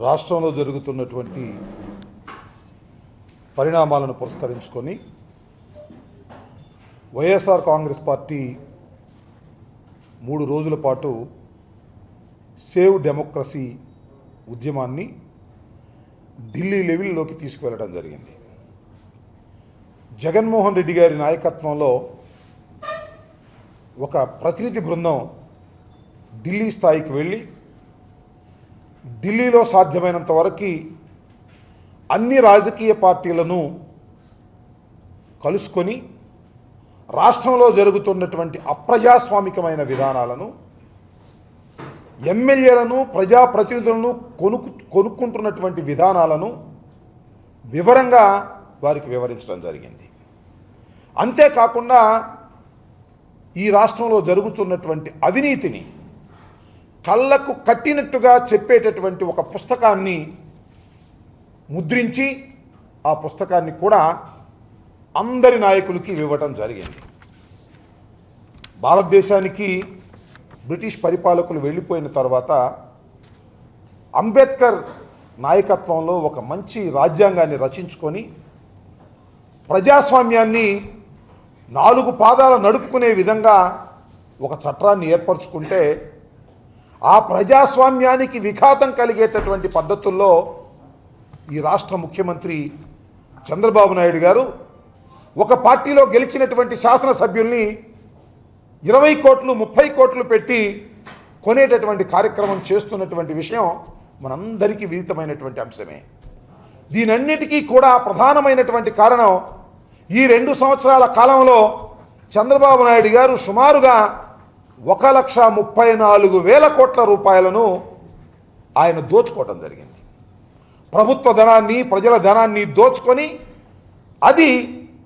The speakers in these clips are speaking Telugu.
రాష్ట్రంలో జరుగుతున్నటువంటి పరిణామాలను పురస్కరించుకొని వైఎస్ఆర్ కాంగ్రెస్ పార్టీ 3 రోజుల పాటు సేవ్ డెమోక్రసీ ఉద్యమాన్ని ఢిల్లీ లెవెల్లోకి తీసుకువెళ్ళడం జరిగింది. జగన్మోహన్ రెడ్డి గారి నాయకత్వంలో ఒక ప్రతినిధి బృందం ఢిల్లీ స్థాయికి వెళ్ళి ఢిల్లీలో సాధ్యమైనంత వరకు అన్ని రాజకీయ పార్టీలను కలుసుకొని రాష్ట్రంలో జరుగుతున్నటువంటి అప్రజాస్వామికమైన విధానాలను, ఎమ్మెల్యేలను, ప్రజాప్రతినిధులను కొనుక్కుంటున్నటువంటి విధానాలను వివరంగా వారికి వివరించడం జరిగింది. అంతేకాకుండా ఈ రాష్ట్రంలో జరుగుతున్నటువంటి అవినీతిని కళ్ళకు కట్టినట్టుగా చెప్పేటటువంటి ఒక పుస్తకాన్ని ముద్రించి ఆ పుస్తకాన్ని కూడా అందరి నాయకులకి ఇవ్వటం జరిగింది. భారతదేశానికి బ్రిటిష్ పరిపాలకులు వెళ్ళిపోయిన తర్వాత అంబేద్కర్ నాయకత్వంలో ఒక మంచి రాజ్యాంగాన్ని రచించుకొని ప్రజాస్వామ్యాన్ని 4 పాదాల నడుపుకునే విధంగా ఒక చట్టాన్ని ఏర్పరచుకుంటే ఆ ప్రజాస్వామ్యానికి విఘాతం కలిగేటటువంటి పద్ధతుల్లో ఈ రాష్ట్ర ముఖ్యమంత్రి చంద్రబాబు నాయుడు గారు ఒక పార్టీలో గెలిచినటువంటి శాసనసభ్యుల్ని 20 కోట్లు 30 కోట్లు పెట్టి కొనేటటువంటి కార్యక్రమం చేస్తున్నటువంటి విషయం మనందరికీ విదితమైనటువంటి అంశమే. దీనన్నిటికీ కూడా ప్రధానమైనటువంటి కారణం ఈ 2 సంవత్సరాల కాలంలో చంద్రబాబు నాయుడు గారు సుమారుగా 1,34,000 కోట్ల రూపాయలను ఆయన దోచుకోవడం జరిగింది. ప్రభుత్వ ధనాన్ని, ప్రజల ధనాన్ని దోచుకొని అది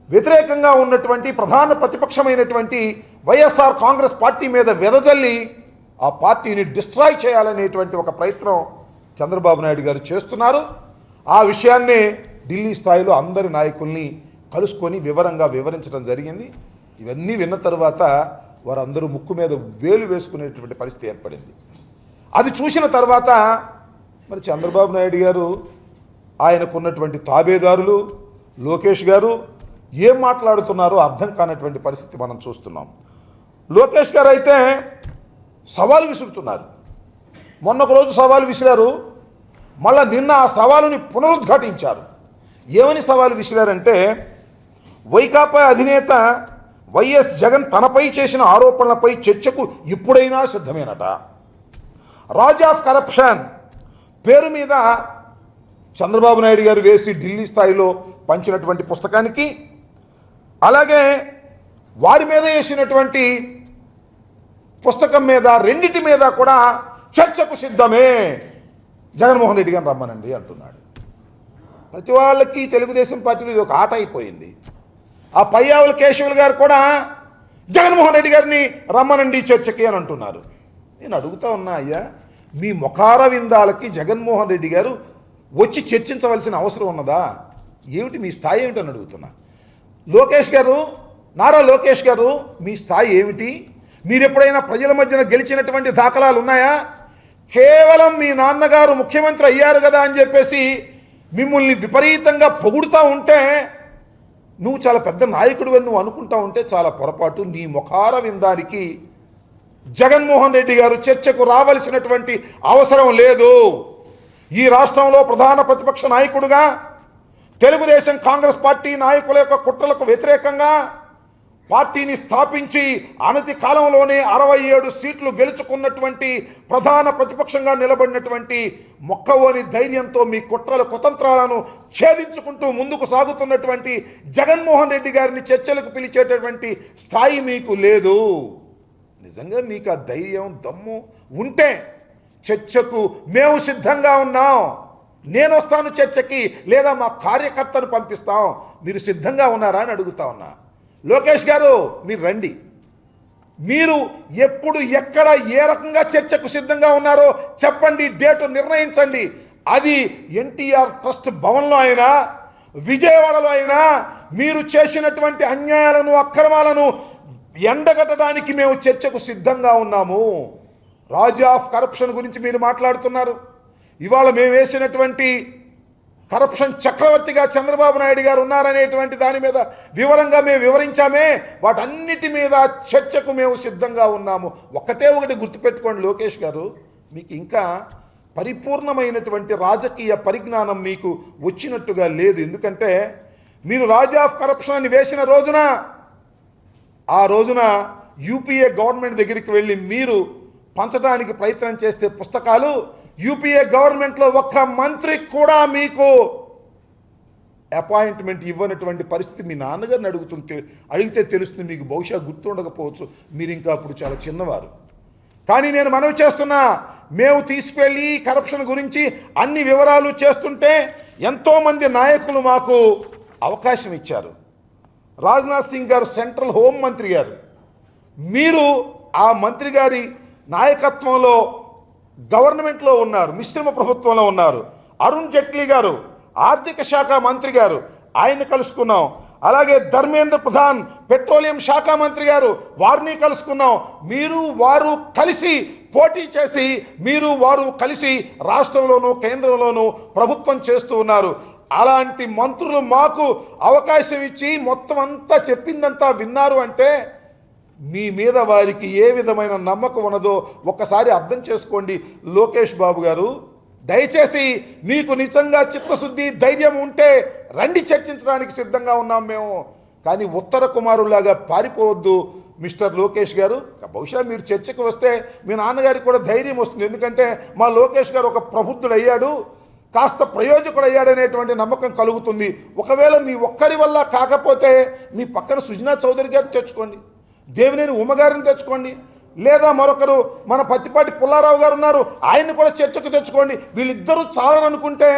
వ్యతిరేకంగా ఉన్నటువంటి ప్రధాన ప్రతిపక్షమైనటువంటి వైఎస్ఆర్ కాంగ్రెస్ పార్టీ మీద వెదజల్లి ఆ పార్టీని డిస్ట్రాయ్ చేయాలనేటువంటి ఒక ప్రయత్నం చంద్రబాబు నాయుడు గారు చేస్తున్నారు. ఆ విషయాన్నే ఢిల్లీ స్థాయిలో అందరి నాయకుల్ని కలుసుకొని వివరంగా వివరించడం జరిగింది. ఇవన్నీ విన్న తర్వాత వారందరూ ముక్కు మీద వేలు వేసుకునేటువంటి పరిస్థితి ఏర్పడింది. అది చూసిన తర్వాత మరి చంద్రబాబు నాయుడు గారు, ఆయనకున్నటువంటి తాబేదారులు లోకేష్ గారు ఏం మాట్లాడుతున్నారో అర్థం కానటువంటి పరిస్థితి మనం చూస్తున్నాం. లోకేష్ గారు అయితే సవాలు విసురుతున్నారు. మొన్న ఒక రోజు సవాలు విసిరారు, మళ్ళా నిన్న ఆ సవాలుని పునరుద్ఘాటించారు. ఏమని సవాలు విసిరారంటే, వైకాపా అధినేత వైఎస్ జగన్ తనపై చేసిన ఆరోపణలపై చర్చకు ఇప్పుడైనా సిద్ధమేనట. రాజ్ ఆఫ్ కరప్షన్ పేరు మీద చంద్రబాబు నాయుడు గారు వేసి ఢిల్లీ స్థాయిలో పంచినటువంటి పుస్తకానికి, అలాగే వారి మీద వేసినటువంటి పుస్తకం మీద, రెండిటి మీద కూడా చర్చకు సిద్ధమే, జగన్మోహన్ రెడ్డి గారిని రమ్మనండి అంటున్నాడు. ప్రతి వాళ్ళకి తెలుగుదేశం పార్టీలో ఇది ఒక ఆట అయిపోయింది. ఆ పయ్యావుల కేశవులు గారు కూడా జగన్మోహన్ రెడ్డి గారిని రమ్మనండి చర్చకి అని అంటున్నారు. నేను అడుగుతా ఉన్నా, అయ్యా మీ ముఖార విందాలకి జగన్మోహన్ రెడ్డి గారు వచ్చి చర్చించవలసిన అవసరం ఉన్నదా? ఏమిటి మీ స్థాయి ఏమిటని అడుగుతున్నా. లోకేష్ గారు, నారా లోకేష్ గారు, మీ స్థాయి ఏమిటి? మీరు ఎప్పుడైనా ప్రజల మధ్యన గెలిచినటువంటి దాఖలాలు ఉన్నాయా? కేవలం మీ నాన్నగారు ముఖ్యమంత్రి అయ్యారు కదా అని చెప్పేసి మిమ్మల్ని విపరీతంగా పొగుడుతూ ఉంటే, నువ్వు చాలా పెద్ద నాయకుడు అని నువ్వు అనుకుంటా ఉంటే చాలా పొరపాటు. నీ ముఖార విందానికి జగన్మోహన్ రెడ్డి గారు చర్చకు రావలసినటువంటి అవసరం లేదు. ఈ రాష్ట్రంలో ప్రధాన ప్రతిపక్ష నాయకుడుగా తెలుగుదేశం కాంగ్రెస్ పార్టీ నాయకుల యొక్క కుట్రలకు వ్యతిరేకంగా పార్టీని స్థాపించి అనతి కాలంలోనే 67 సీట్లు గెలుచుకున్నటువంటి ప్రధాన ప్రతిపక్షంగా నిలబడినటువంటి మొక్కవోని ధైర్యంతో మీ కుట్రల కుతంత్రాలను ఛేదించుకుంటూ ముందుకు సాగుతున్నటువంటి జగన్మోహన్ రెడ్డి గారిని చర్చలకు పిలిచేటటువంటి స్థాయి మీకు లేదు. నిజంగా మీకు ఆ ధైర్యం, దమ్ము ఉంటే చర్చకు మేము సిద్ధంగా ఉన్నాం, నేను వస్తాను చర్చకి, లేదా మా కార్యకర్తను పంపిస్తాం, మీరు సిద్ధంగా ఉన్నారా అని అడుగుతా ఉన్నా. లోకేష్ గారు, మీరు రండి. మీరు ఎప్పుడు, ఎక్కడ, ఏ రకంగా చర్చకు సిద్ధంగా ఉన్నారో చెప్పండి, డేటు నిర్ణయించండి. అది ఎన్టీఆర్ ట్రస్ట్ భవన్లో అయినా, విజయవాడలో అయినా మీరు చేసినటువంటి అన్యాయాలను, అక్రమాలను ఎండగట్టడానికి మేము చర్చకు సిద్ధంగా ఉన్నాము. రాజ్ ఆఫ్ కరప్షన్ గురించి మీరు మాట్లాడుతున్నారు. ఇవాళ మేము వేసినటువంటి కరప్షన్ చక్రవర్తిగా చంద్రబాబు నాయుడు గారు ఉన్నారనేటువంటి దాని మీద వివరంగా మేము వివరించామే, వాటన్నిటి మీద చర్చకు మేము సిద్ధంగా ఉన్నాము. ఒకటి గుర్తుపెట్టుకోండి లోకేష్ గారు, మీకు ఇంకా పరిపూర్ణమైనటువంటి రాజకీయ పరిజ్ఞానం మీకు వచ్చినట్టుగా లేదు. ఎందుకంటే మీరు రాజ్ ఆఫ్ కరప్షన్ అని వేసిన రోజున, ఆ రోజున యూపీఏ గవర్నమెంట్ దగ్గరికి వెళ్ళి మీరు పంచడానికి ప్రయత్నం చేస్తే పుస్తకాలు యూపీఏ గవర్నమెంట్లో ఒక్క మంత్రి కూడా మీకు అపాయింట్మెంట్ ఇవ్వనటువంటి పరిస్థితి మీ నాన్నగారిని అడిగితే తెలుస్తుంది. మీకు బహుశా గుర్తుండకపోవచ్చు, మీరు ఇంకా అప్పుడు చాలా చిన్నవారు. కానీ నేను మనవి చేస్తున్నా, మేము తీసుకెళ్ళి కరప్షన్ గురించి అన్ని వివరాలు చేస్తుంటే ఎంతోమంది నాయకులు మాకు అవకాశం ఇచ్చారు. రాజ్నాథ్ సింగ్ గారు సెంట్రల్ హోం మంత్రి గారు, మీరు ఆ మంత్రి గారి నాయకత్వంలో గవర్నమెంట్లో ఉన్నారు, మిశ్రమ ప్రభుత్వంలో ఉన్నారు. అరుణ్ జైట్లీ గారు ఆర్థిక శాఖ మంత్రి గారు, ఆయన కలుసుకున్నాం. అలాగే ధర్మేంద్ర ప్రధాన్ పెట్రోలియం శాఖ మంత్రి గారు, వారిని కలుసుకున్నాం. మీరు వారు కలిసి పోటీ చేసి మీరు వారు కలిసి రాష్ట్రంలోనూ కేంద్రంలోనూ ప్రభుత్వం చేస్తూ ఉన్నారు. అలాంటి మంత్రులు మాకు అవకాశం ఇచ్చి మొత్తం అంతా చెప్పిందంతా విన్నారు అంటే మీ మీద వారికి ఏ విధమైన నమ్మకం ఉన్నదో ఒక్కసారి అర్థం చేసుకోండి. లోకేష్ బాబు గారు, దయచేసి మీకు నిజంగా చిత్తశుద్ధి ధైర్యం ఉంటే రండి, చర్చించడానికి సిద్ధంగా ఉన్నాం మేము. కానీ ఉత్తర కుమారులాగా పారిపోవద్దు మిస్టర్ లోకేష్ గారు. బహుశా మీరు చర్చకు వస్తే మీ నాన్నగారికి కూడా ధైర్యం వస్తుంది. ఎందుకంటే మా లోకేష్ గారు ఒక ప్రబుద్ధుడు అయ్యాడు, కాస్త ప్రయోజకుడు అయ్యాడనేటువంటి నమ్మకం కలుగుతుంది. ఒకవేళ మీ ఒక్కరి వల్ల కాకపోతే మీ పక్కన సుజనా చౌదరి గారిని తెచ్చుకోండి, దేవినేని ఉమ్మగారిని తెచ్చుకోండి, లేదా మరొకరు మన పత్తిపాటి పుల్లారావు గారు ఉన్నారు, ఆయన్ని కూడా చర్చకు తెచ్చుకోండి. వీళ్ళిద్దరూ చాలనుకుంటే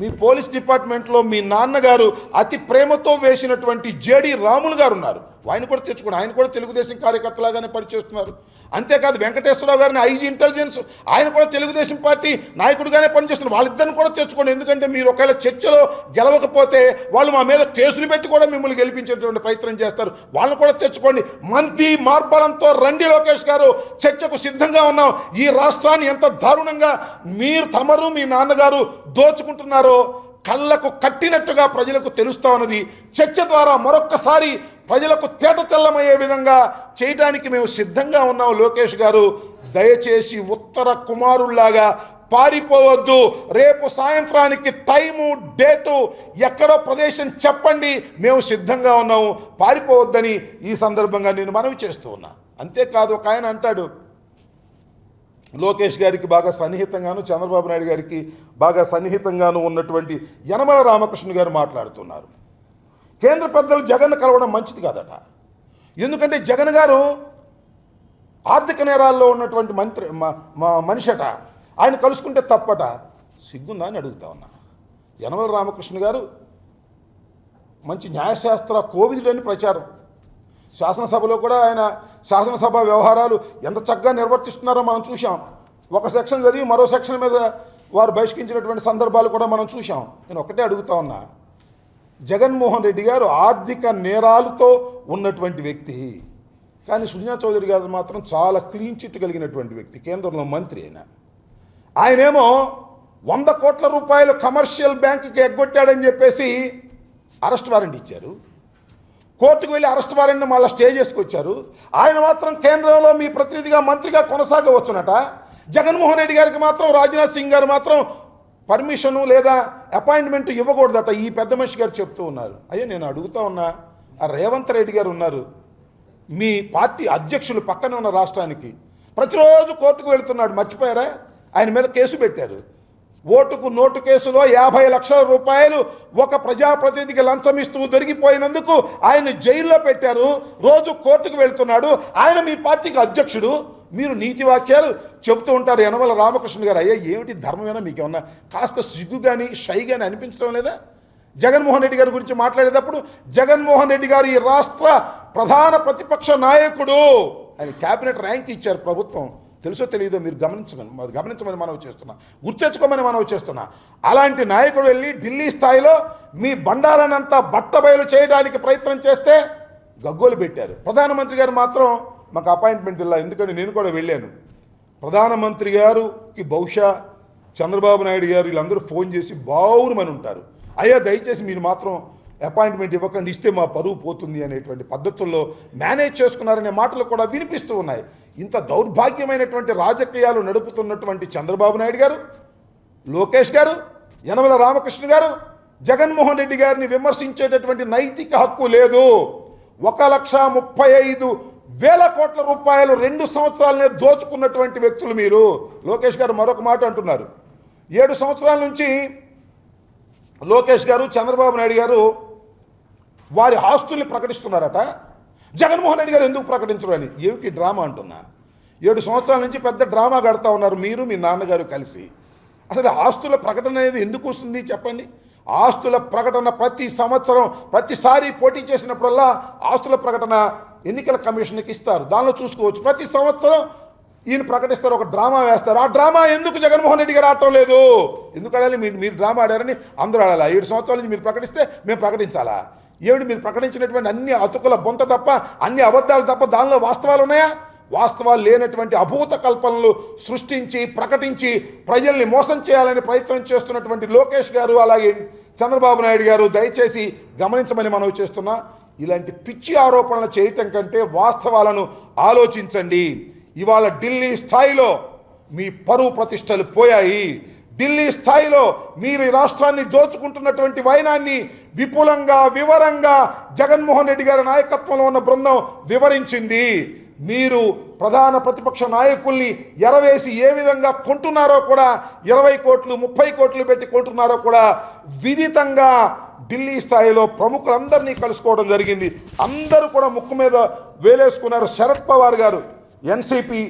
మీ పోలీస్ డిపార్ట్మెంట్లో మీ నాన్నగారు అతి ప్రేమతో వేసినటువంటి జేడి రాములు గారు ఉన్నారు, ఆయన కూడా తెచ్చుకోండి. ఆయన కూడా తెలుగుదేశం కార్యకర్తలాగానే పనిచేస్తున్నారు. అంతేకాదు వెంకటేశ్వరరావు గారిని ఐజీ ఇంటెలిజెన్స్, ఆయన కూడా తెలుగుదేశం పార్టీ నాయకుడిగానే పనిచేస్తున్నారు. వాళ్ళిద్దరిని కూడా తెచ్చుకోండి. ఎందుకంటే మీరు ఒకవేళ చర్చలో గెలవకపోతే వాళ్ళు మా మీద కేసులు పెట్టి కూడా మిమ్మల్ని గెలిపించేటువంటి ప్రయత్నం చేస్తారు. వాళ్ళని కూడా తెచ్చుకోండి. మంది మార్బలంతో రండి లోకేష్ గారు, చర్చకు సిద్ధంగా ఉన్నాం. ఈ రాష్ట్రాన్ని ఎంత దారుణంగా తమరు మీ నాన్నగారు దోచుకుంటున్నారో కళ్ళకు కట్టినట్టుగా ప్రజలకు తెలుస్తా ఉన్నది. చర్చ ద్వారా మరొక్కసారి ప్రజలకు తేట తెల్లమయ్యే విధంగా చేయడానికి మేము సిద్ధంగా ఉన్నాం. లోకేష్ గారు, దయచేసి ఉత్తర కుమారుల్లాగా పారిపోవద్దు. రేపు సాయంత్రానికి టైము డేటు ఎక్కడో ప్రదేశం చెప్పండి, మేము సిద్ధంగా ఉన్నాము. పారిపోవద్దని ఈ సందర్భంగా నేను మనవి చేస్తూ ఉన్నా. అంతేకాదు ఒక ఆయన అంటాడు, లోకేష్ గారికి బాగా సన్నిహితంగాను చంద్రబాబు నాయుడు గారికి బాగా సన్నిహితంగాను ఉన్నటువంటి యనమల రామకృష్ణ గారు మాట్లాడుతున్నారు, కేంద్ర పెద్దలు జగన్ కలవడం మంచిది కాదట. ఎందుకంటే జగన్ గారు ఆర్థిక నేరాల్లో ఉన్నటువంటి మనిషట, ఆయన కలుసుకుంటే తప్పట. సిగ్గుందా అని అడుగుతా ఉన్నా. యనమల రామకృష్ణ గారు మంచి న్యాయశాస్త్ర కోవిదుడని ప్రచారం, శాసనసభలో కూడా ఆయన శాసనసభ వ్యవహారాలు ఎంత చక్కగా నిర్వర్తిస్తున్నారో మనం చూసాం. ఒక సెక్షన్ చదివి మరో సెక్షన్ మీద వారు బహిష్కరించినటువంటి సందర్భాలు కూడా మనం చూసాం. నేను ఒకటే అడుగుతా ఉన్నా, జగన్మోహన్ రెడ్డి గారు ఆర్థిక నేరాలతో ఉన్నటువంటి వ్యక్తి, కానీ సుజనా చౌదరి గారు మాత్రం చాలా క్లీన్ చిట్ కలిగినటువంటి వ్యక్తి, కేంద్రంలో మంత్రి అయిన ఆయనేమో 100 కోట్ల రూపాయలు కమర్షియల్ బ్యాంకుకి ఎగ్గొట్టాడని చెప్పేసి అరెస్ట్ వారెంట్ ఇచ్చారు. కోర్టుకు వెళ్ళి అరెస్ట్ వారెంట్ని మళ్ళీ స్టే చేసుకొచ్చారు. ఆయన మాత్రం కేంద్రంలో మీ ప్రతినిధిగా మంత్రిగా కొనసాగవచ్చునట. జగన్మోహన్ రెడ్డి గారికి మాత్రం రాజ్నాథ్ సింగ్ గారు మాత్రం పర్మిషను లేదా అపాయింట్మెంట్ ఇవ్వకూడదట. ఈ పెద్ద మనిషి గారు చెప్తూ ఉన్నారు. అయ్యా నేను అడుగుతా ఉన్నా, ఆ రేవంత్ రెడ్డి గారు ఉన్నారు, మీ పార్టీ అధ్యక్షులు పక్కన ఉన్న రాష్ట్రానికి ప్రతిరోజు కోర్టుకు వెళుతున్నాడు, మర్చిపోయారా? ఆయన మీద కేసు పెట్టారు. ఓటుకు నోటు కేసులో 50 లక్షల రూపాయలు ఒక ప్రజాప్రతినిధికి లంచం ఇస్తూ దొరికిపోయినందుకు ఆయన జైల్లో పెట్టారు. రోజు కోర్టుకు వెళ్తున్నాడు. ఆయన మీ పార్టీకి అధ్యక్షుడు. మీరు నీతి వాక్యాలు చెబుతూ ఉంటారు. యనమల రామకృష్ణ గారు, అయ్యా ఏమిటి ధర్మమేనా మీకు ఏమన్నా కాస్త సిగ్గు కానీ షై కానీ అనిపించడం లేదా? జగన్మోహన్ రెడ్డి గారి గురించి మాట్లాడేటప్పుడు జగన్మోహన్ రెడ్డి గారు ఈ రాష్ట్ర ప్రధాన ప్రతిపక్ష నాయకుడు, ఆయన క్యాబినెట్ ర్యాంక్ ఇచ్చారు ప్రభుత్వం. తెలుసో తెలియదో మీరు గమనించమని మనవి చేస్తున్నా, గుర్తెచ్చుకోమని మనవి చేస్తున్నా. అలాంటి నాయకుడు వెళ్ళి ఢిల్లీ స్థాయిలో మీ బండాలనంతా బట్టబయలు చేయడానికి ప్రయత్నం చేస్తే గగ్గోలు పెట్టారు. ప్రధానమంత్రి గారు మాత్రం మాకు అపాయింట్మెంట్ ఇలా, ఎందుకంటే నేను కూడా వెళ్ళాను. ప్రధానమంత్రి గారికి బహుశా చంద్రబాబు నాయుడు గారు వీళ్ళందరూ ఫోన్ చేసి బావురుమని ఉంటారు, అయ్యా దయచేసి మీరు మాత్రం అపాయింట్మెంట్ ఇవ్వకండి, ఇస్తే మా పరువు పోతుంది అనేటువంటి పద్ధతుల్లో మేనేజ్ చేసుకున్నారనే మాటలు కూడా వినిపిస్తూ ఉన్నాయి. ఇంత దౌర్భాగ్యమైనటువంటి రాజకీయాలు నడుపుతున్నటువంటి చంద్రబాబు నాయుడు గారు, లోకేష్ గారు, యనమల రామకృష్ణ గారు జగన్మోహన్ రెడ్డి గారిని విమర్శించేటటువంటి నైతిక హక్కు లేదు. 1,35,000 కోట్ల రూపాయలు 2 సంవత్సరాలనే దోచుకున్నటువంటి వ్యక్తులు మీరు. లోకేష్ గారు మరొక మాట అంటున్నారు, 7 సంవత్సరాల నుంచి లోకేష్ గారు, చంద్రబాబు నాయుడు గారు వారి ఆస్తుల్ని ప్రకటిస్తున్నారట. జగన్మోహన్ రెడ్డి గారు ఎందుకు ప్రకటించరు అని. ఏమిటి డ్రామా అంటున్నా? 7 సంవత్సరాల నుంచి పెద్ద డ్రామా కడతా ఉన్నారు మీరు, మీ నాన్నగారు కలిసి. అసలు ఆస్తుల ప్రకటన అనేది ఎందుకు వస్తుంది చెప్పండి? ఆస్తుల ప్రకటన ప్రతి సంవత్సరం ప్రతిసారి పోటీ చేసినప్పుడల్లా ఆస్తుల ప్రకటన ఎన్నికల కమిషన్కి ఇస్తారు, దానిలో చూసుకోవచ్చు. ప్రతి సంవత్సరం ఈయన ప్రకటిస్తారు, ఒక డ్రామా వేస్తారు. ఆ డ్రామా ఎందుకు జగన్మోహన్ రెడ్డి గారు ఆడటం లేదు? ఎందుకు ఆడాలి? మీరు డ్రామా ఆడారని అందరూ ఆడాలా? 7 సంవత్సరాల నుంచి మీరు ప్రకటిస్తే మేము ప్రకటించాలా? ఏమిటి మీరు ప్రకటించినటువంటి అన్ని అతుకుల బొంత తప్ప, అన్ని అబద్ధాలు తప్ప దానిలో వాస్తవాలు ఉన్నాయా? వాస్తవాలు లేనటువంటి అభూత కల్పనలు సృష్టించి ప్రకటించి ప్రజల్ని మోసం చేయాలని ప్రయత్నం చేస్తున్నటువంటి లోకేష్ గారు, అలాగే చంద్రబాబు నాయుడు గారు దయచేసి గమనించమని మనవి చేస్తున్నా. ఇలాంటి పిచ్చి ఆరోపణలు చేయటం కంటే వాస్తవాలను ఆలోచించండి. ఇవాళ ఢిల్లీ స్థాయిలో మీ పరువు ప్రతిష్టలు పోయాయి. ఢిల్లీ స్థాయిలో మీరు ఈ రాష్ట్రాన్ని దోచుకుంటున్నటువంటి వైనాన్ని విపులంగా వివరంగా జగన్మోహన్ రెడ్డి గారి నాయకత్వంలో ఉన్న బృందం వివరించింది. మీరు ప్రధాన ప్రతిపక్ష నాయకుల్ని ఎరవేసి ఏ విధంగా కొంటున్నారో కూడా, 20 కోట్లు 30 కోట్లు పెట్టి కొంటున్నారో కూడా విదితంగా ఢిల్లీ స్థాయిలో ప్రముఖులందరినీ కలుసుకోవడం జరిగింది. అందరూ కూడా ముక్కు మీద వేలేసుకున్నారు. శరద్ పవార్ గారు ఎన్సీపీ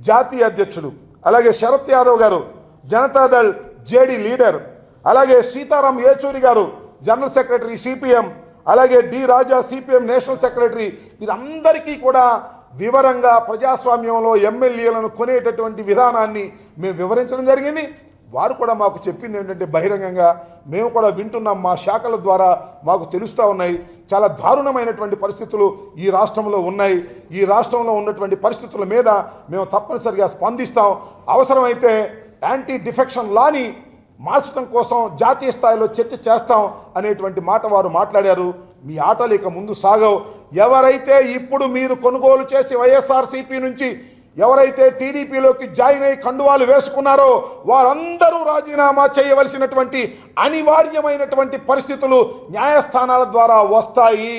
జాతీయ అధ్యక్షుడు, అలాగే శరత్ యాదవ్ గారు జనతాదళ్ జేడీ లీడర్, అలాగే సీతారాం యేచూరి గారు జనరల్ సెక్రటరీ సిపిఎం, అలాగే డి రాజా సిపిఎం నేషనల్ సెక్రటరీ, వీరందరికీ కూడా వివరంగా ప్రజాస్వామ్యంలో ఎమ్మెల్యేలను కొనేటటువంటి విధానాన్ని మేము వివరించడం జరిగింది. వారు కూడా మాకు చెప్పింది ఏంటంటే బహిరంగంగా మేము కూడా వింటున్నాం, మా శాఖల ద్వారా మాకు తెలుస్తూ ఉన్నాయి, చాలా దారుణమైనటువంటి పరిస్థితులు ఈ రాష్ట్రంలో ఉన్నాయి. ఈ రాష్ట్రంలో ఉన్నటువంటి పరిస్థితుల మీద మేము తప్పనిసరిగా స్పందిస్తాం, అవసరమైతే యాంటీ డిఫెక్షన్ లాని మార్చడం కోసం జాతీయ స్థాయిలో చర్చ చేస్తాం అనేటువంటి మాట వారు మాట్లాడారు. మీ ఆటలు ఇక ముందు సాగవు. ఎవరైతే ఇప్పుడు మీరు కొనుగోలు చేసి వైఎస్ఆర్సీపీ నుంచి ఎవరైతే టీడీపీలోకి జాయిన్ అయ్యి కండువాలు వేసుకున్నారో వారందరూ రాజీనామా చేయవలసినటువంటి అనివార్యమైనటువంటి పరిస్థితులు న్యాయస్థానాల ద్వారా వస్తాయి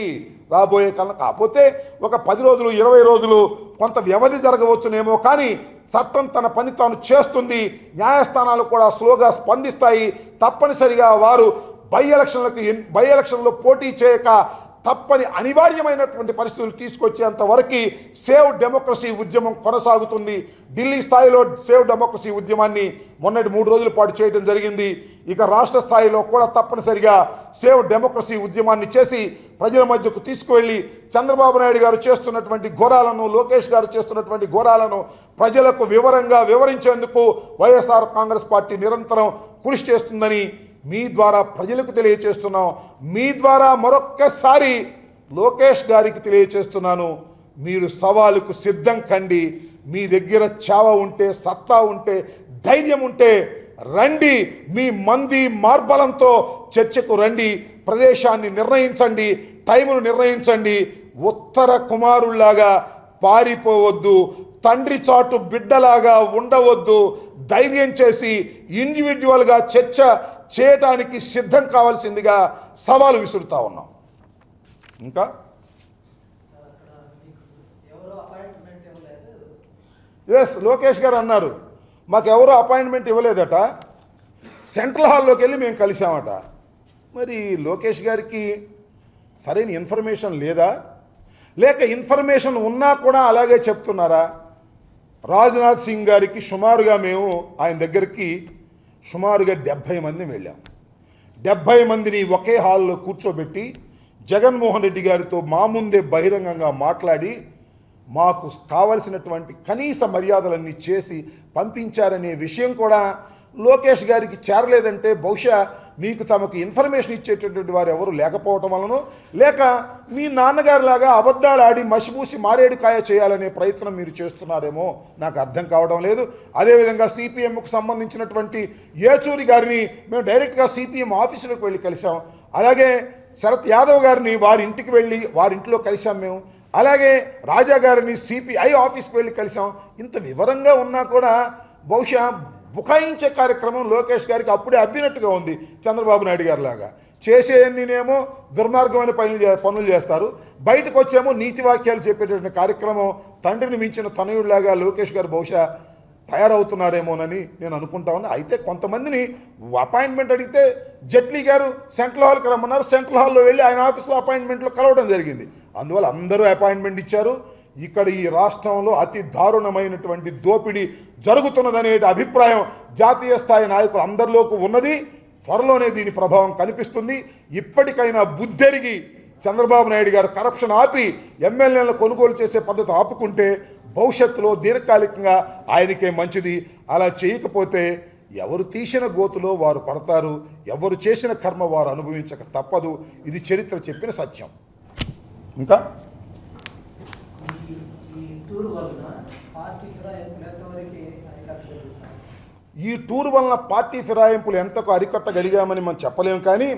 రాబోయే కాలం. కాకపోతే ఒక 10 రోజులు 20 రోజులు కొంత వ్యవధి జరగవచ్చునేమో, కానీ చట్టం తన పని తాను చేస్తుంది. న్యాయస్థానాలు కూడా స్లోగా స్పందిస్తాయి. తప్పనిసరిగా వారు బై ఎలక్షన్లో పోటీ చేయక తప్పని అనివార్యమైనటువంటి పరిస్థితులు తీసుకొచ్చేంత వరకు సేవ్ డెమోక్రసీ ఉద్యమం కొనసాగుతుంది. ఢిల్లీ స్థాయిలో సేవ్ డెమోక్రసీ ఉద్యమాన్ని మొన్నటి 3 రోజుల పాటు చేయడం జరిగింది. ఇక రాష్ట్ర స్థాయిలో కూడా తప్పనిసరిగా సేవ్ డెమోక్రసీ ఉద్యమాన్ని చేసి ప్రజల మధ్యకు తీసుకువెళ్ళి చంద్రబాబు నాయుడు గారు చేస్తున్నటువంటి ఘోరాలను, లోకేష్ గారు చేస్తున్నటువంటి ఘోరాలను ప్రజలకు వివరంగా వివరించేందుకు వైఎస్ఆర్ కాంగ్రెస్ పార్టీ నిరంతరం కృషి చేస్తుందని మీ ద్వారా ప్రజలకు తెలియచేస్తున్నాం. మీ ద్వారా మరొక్కసారి లోకేష్ గారికి తెలియచేస్తున్నాను, మీరు సవాలుకు సిద్ధం కండి. మీ దగ్గర చావ ఉంటే, సత్తా ఉంటే, ధైర్యం ఉంటే రండి. మీ మంది మార్బలంతో చర్చకు రండి. ప్రదేశాన్ని నిర్ణయించండి, టైమును నిర్ణయించండి. ఉత్తర కుమారుల్లాగా పారిపోవద్దు, తండ్రి చాటు బిడ్డలాగా ఉండవద్దు. ధైర్యం చేసి ఇండివిజువల్గా చర్చ చేయడానికి సిద్ధం కావాల్సిందిగా సవాలు విసురుతా ఉన్నాం. ఇంకా ఎస్, లోకేష్ గారు అన్నారు మాకెవరో అపాయింట్మెంట్ ఇవ్వలేదట, సెంట్రల్ హాల్లోకి వెళ్ళి మేము కలిసామట. మరి లోకేష్ గారికి సరైన ఇన్ఫర్మేషన్ లేదా, లేక ఇన్ఫర్మేషన్ ఉన్నా కూడా అలాగే చెప్తున్నారా? రాజ్నాథ్ సింగ్ గారికి సుమారుగా మేము ఆయన దగ్గరికి సుమారుగా 70 మంది వెళ్ళాం. 70 మందిని ఒకే హాల్లో కూర్చోబెట్టి జగన్మోహన్ రెడ్డి గారితో మా ముందే బహిరంగంగా మాట్లాడి మాకు కావలసినటువంటి కనీస మర్యాదలన్నీ చేసి పంపించారనే విషయం కూడా లోకేష్ గారికి చేరలేదంటే బహుశా మీకు తమకు ఇన్ఫర్మేషన్ ఇచ్చేటటువంటి వారు ఎవరు లేకపోవటం వలన, లేక మీ నాన్నగారిలాగా అబద్ధాలు ఆడి మసిపూసి మారేడుకాయ చేయాలనే ప్రయత్నం మీరు చేస్తున్నారేమో నాకు అర్థం కావడం లేదు. అదేవిధంగా సిపిఎంకు సంబంధించినటువంటి ఏచూరి గారిని మేము డైరెక్ట్గా సిపిఎం ఆఫీసులోకి వెళ్ళి కలిసాం. అలాగే శరత్ యాదవ్ గారిని వారి ఇంటికి వెళ్ళి వారి ఇంట్లో కలిసాం మేము. అలాగే రాజా గారిని సిపిఐ ఆఫీస్కి వెళ్ళి కలిసాం. ఇంత వివరంగా ఉన్నా కూడా బహుశా బుకాయించే కార్యక్రమం లోకేష్ గారికి అప్పుడే అబ్బినట్టుగా ఉంది. చంద్రబాబు నాయుడు గారి లాగా చేసేనేమో దుర్మార్గమైన పనులు చేస్తారు, బయటకు వచ్చేమో నీతి వాక్యాలు చెప్పేటటువంటి కార్యక్రమం తండ్రిని మించిన తనయుడిలాగా లోకేష్ గారు బహుశా తయారవుతున్నారేమోనని నేను అనుకుంటా ఉన్నా. అయితే కొంతమందిని అపాయింట్మెంట్ అడిగితే జైట్లీ గారు సెంట్రల్ హాల్కి రమ్మన్నారు. సెంట్రల్ హాల్లో వెళ్ళి ఆయన ఆఫీస్లో అపాయింట్మెంట్లో కలవడం జరిగింది. అందువల్ల అందరూ అపాయింట్మెంట్ ఇచ్చారు. ఇక్కడ ఈ రాష్ట్రంలో అతి దారుణమైనటువంటి దోపిడీ జరుగుతున్నదనే అభిప్రాయం జాతీయ స్థాయి నాయకులు అందరిలోకి ఉన్నది. త్వరలోనే దీని ప్రభావం కనిపిస్తుంది. ఇప్పటికైనా బుద్ధెరిగి చంద్రబాబు నాయుడు గారు కరప్షన్ ఆపి ఎమ్మెల్యేలను కొనుగోలు చేసే పద్ధతి ఆపుకుంటే భవిష్యత్తులో దీర్ఘకాలికంగా ఆయనకే మంచిది. అలా చేయకపోతే ఎవరు తీసిన గోతులో వారు పడతారు, ఎవరు చేసిన కర్మ వారు అనుభవించక తప్పదు. ఇది చరిత్ర చెప్పిన సత్యం. ఇంకా ఈ టూర్ వలన పార్టీ ఫిరాయింపులు ఎంతకు అరికట్టగలిగామని మనం చెప్పలేము. కానీ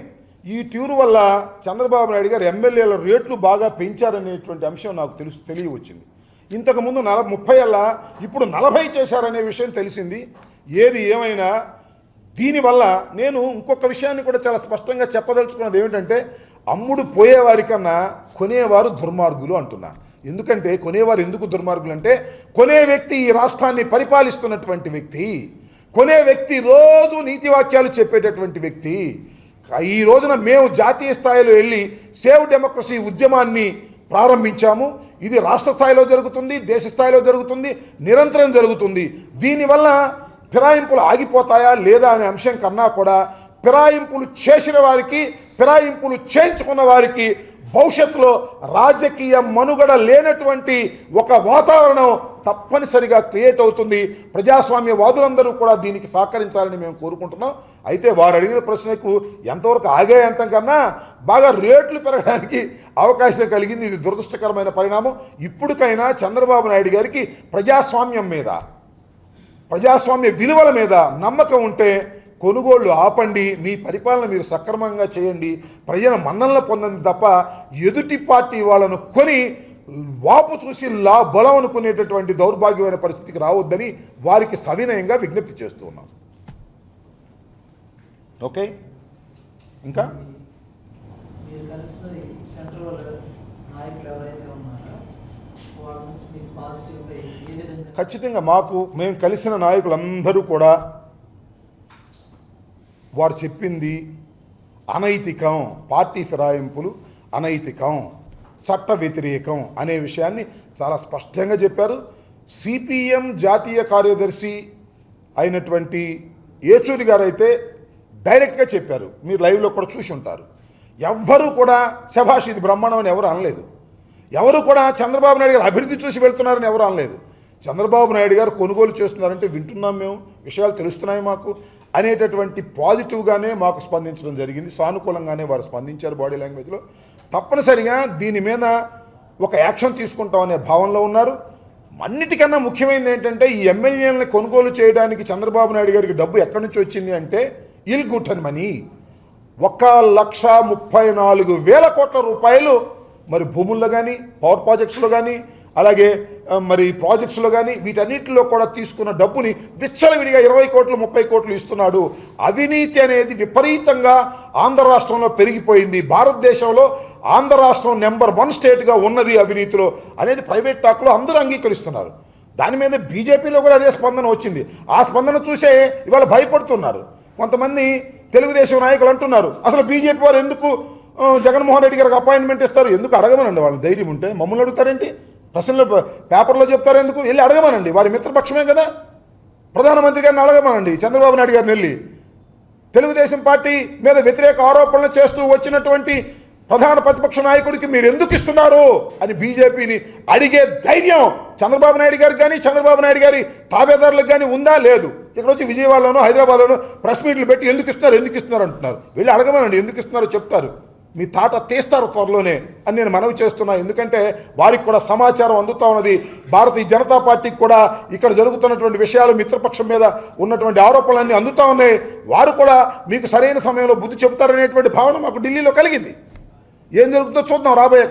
ఈ టూర్ వల్ల చంద్రబాబు నాయుడు గారు ఎమ్మెల్యేల రేట్లు బాగా పెంచారనేటువంటి అంశం నాకు తెలియవచ్చింది. ఇంతకుముందు 30 అలా ఇప్పుడు 40 చేశారనే విషయం తెలిసింది. ఏది ఏమైనా దీనివల్ల నేను ఇంకొక విషయాన్ని కూడా చాలా స్పష్టంగా చెప్పదలుచుకున్నది ఏమిటంటే, అమ్ముడు పోయేవారికన్నా కొనేవారు దుర్మార్గులు అంటున్నా. ఎందుకంటే కొనేవారు ఎందుకు దుర్మార్గులు అంటే, కొనే వ్యక్తి ఈ రాష్ట్రాన్ని పరిపాలిస్తున్నటువంటి వ్యక్తి, కొనే వ్యక్తి రోజు నీతి వాక్యాలు చెప్పేటటువంటి వ్యక్తి. ఈ రోజున మేము జాతీయ స్థాయిలో వెళ్ళి సేవ్ డెమోక్రసీ ఉద్యమాన్ని ప్రారంభించాము. ఇది రాష్ట్ర స్థాయిలో జరుగుతుంది, దేశ స్థాయిలో జరుగుతుంది, నిరంతరం జరుగుతుంది. దీనివల్ల ఫిరాయింపులు ఆగిపోతాయా లేదా అనే అంశం కన్నా కూడా ఫిరాయింపులు చేసిన వారికి, ఫిరాయింపులు చేయించుకున్న వారికి భవిష్యత్తులో రాజకీయ మనుగడ లేనటువంటి ఒక వాతావరణం తప్పనిసరిగా క్రియేట్ అవుతుంది. ప్రజాస్వామ్యవాదులందరూ కూడా దీనికి సహకరించాలని మేము కోరుకుంటున్నాం. అయితే వారు అడిగిన ప్రశ్నకు ఎంతవరకు ఆగాయంటాం కన్నా బాగా రేట్లు పెరగడానికి అవకాశం కలిగింది. ఇది దురదృష్టకరమైన పరిణామం. ఇప్పటికైనా చంద్రబాబు నాయుడు గారికి ప్రజాస్వామ్యం మీద, ప్రజాస్వామ్య విలువల మీద నమ్మకం ఉంటే కొనుగోళ్లు ఆపండి, మీ పరిపాలన మీరు సక్రమంగా చేయండి, ప్రజల మన్ననలు పొందండి తప్ప ఎదుటి పార్టీ వాళ్ళను కొని వాపు చూసి బలం అనుకునేటటువంటి దౌర్భాగ్యమైన పరిస్థితికి రావద్దని వారికి సవినయంగా విజ్ఞప్తి చేస్తూ ఉన్నాం. ఓకే, ఇంకా ఖచ్చితంగా మేము కలిసిన నాయకులందరూ కూడా వారు చెప్పింది అనైతికం, పార్టీ ఫిరాయింపులు అనైతికం, చట్ట వ్యతిరేకం అనే విషయాన్ని చాలా స్పష్టంగా చెప్పారు. సిపిఎం జాతీయ కార్యదర్శి అయినటువంటి ఏచూరి గారు అయితే డైరెక్ట్గా చెప్పారు. మీరు లైవ్లో కూడా చూసి ఉంటారు. ఎవ్వరూ కూడా శభాష్ ఇది బ్రహ్మాండం అని ఎవరు అనలేదు. ఎవరు కూడా చంద్రబాబు నాయుడు గారు అభివృద్ధి చూసి వెళ్తున్నారని ఎవరు అనలేదు. చంద్రబాబు నాయుడు గారు కొనుగోలు చేస్తున్నారంటే వింటున్నాం, మేము విషయాలు తెలుస్తున్నాయి మాకు అనేటటువంటి పాజిటివ్గానే మాకు స్పందించడం జరిగింది. సానుకూలంగానే వారు స్పందించారు బాడీ లాంగ్వేజ్లో. తప్పనిసరిగా దీని మీద ఒక యాక్షన్ తీసుకుంటామనే భావనలో ఉన్నారు. అన్నిటికన్నా ముఖ్యమైనది ఏంటంటే, ఈ ఎమ్మెల్యేలను కొనుగోలు చేయడానికి చంద్రబాబు నాయుడు గారికి డబ్బు ఎక్కడి నుంచి వచ్చింది అంటే ఇల్ గుట్ అండ్ మనీ 1,34,000 కోట్ల రూపాయలు మరి భూముల్లో కానీ, పవర్ ప్రాజెక్ట్స్లో కానీ, అలాగే మరి ప్రాజెక్ట్స్లో కానీ వీటన్నిటిలో కూడా తీసుకున్న డబ్బుని విచ్చలవిడిగా 20 కోట్లు 30 కోట్లు ఇస్తున్నాడు. అవినీతి అనేది విపరీతంగా ఆంధ్ర రాష్ట్రంలో పెరిగిపోయింది. భారతదేశంలో ఆంధ్ర రాష్ట్రం నెంబర్ 1 స్టేట్గా ఉన్నది అవినీతిలో అనేది ప్రైవేట్ టాక్లో అందరూ అంగీకరిస్తున్నారు. దాని మీద బీజేపీలో కూడా అదే స్పందన వచ్చింది. ఆ స్పందన చూసే ఇవాళ భయపడుతున్నారు. కొంతమంది తెలుగుదేశం నాయకులు అంటున్నారు, అసలు బీజేపీ వారు ఎందుకు జగన్మోహన్ రెడ్డి గారికి అపాయింట్మెంట్ ఇస్తారు? ఎందుకు అడగమనండి, వాళ్ళ ధైర్యం ఉంటే. మమ్మల్ని అడుగుతారేంటి? ప్రశ్నలు పేపర్లో చెప్తారు ఎందుకు? వెళ్ళి అడగమనండి, వారి మిత్రపక్షమే కదా. ప్రధానమంత్రి గారిని అడగమనండి, చంద్రబాబు నాయుడు గారిని వెళ్ళి. తెలుగుదేశం పార్టీ మీద వ్యతిరేక ఆరోపణలు చేస్తూ వచ్చినటువంటి ప్రధాన ప్రతిపక్ష నాయకుడికి మీరు ఎందుకు ఇస్తున్నారు అని బీజేపీని అడిగే ధైర్యం చంద్రబాబు నాయుడు గారికి కానీ, చంద్రబాబు నాయుడు గారి తాబేదారులకు కానీ ఉందా? లేదు. ఇక్కడ వచ్చి విజయవాడలోనో హైదరాబాద్లోనో ప్రెస్ మీట్లు పెట్టి ఎందుకు ఇస్తున్నారు అంటున్నారు. వెళ్ళి అడగమనండి, ఎందుకు ఇస్తున్నారో చెప్తారు. మీ తాట తీస్తారు త్వరలోనే అని నేను మనవి చేస్తున్నా. ఎందుకంటే వారికి కూడా సమాచారం అందుతూ ఉన్నది. భారతీయ జనతా పార్టీకి కూడా ఇక్కడ జరుగుతున్నటువంటి విషయాలు, మిత్రపక్షం మీద ఉన్నటువంటి ఆరోపణలన్నీ అందుతూ ఉన్నాయి. వారు కూడా మీకు సరైన సమయంలో బుద్ధి చెబుతారనేటువంటి భావన మాకు ఢిల్లీలో కలిగింది. ఏం జరుగుతుందో చూద్దాం రాబోయే కాలం.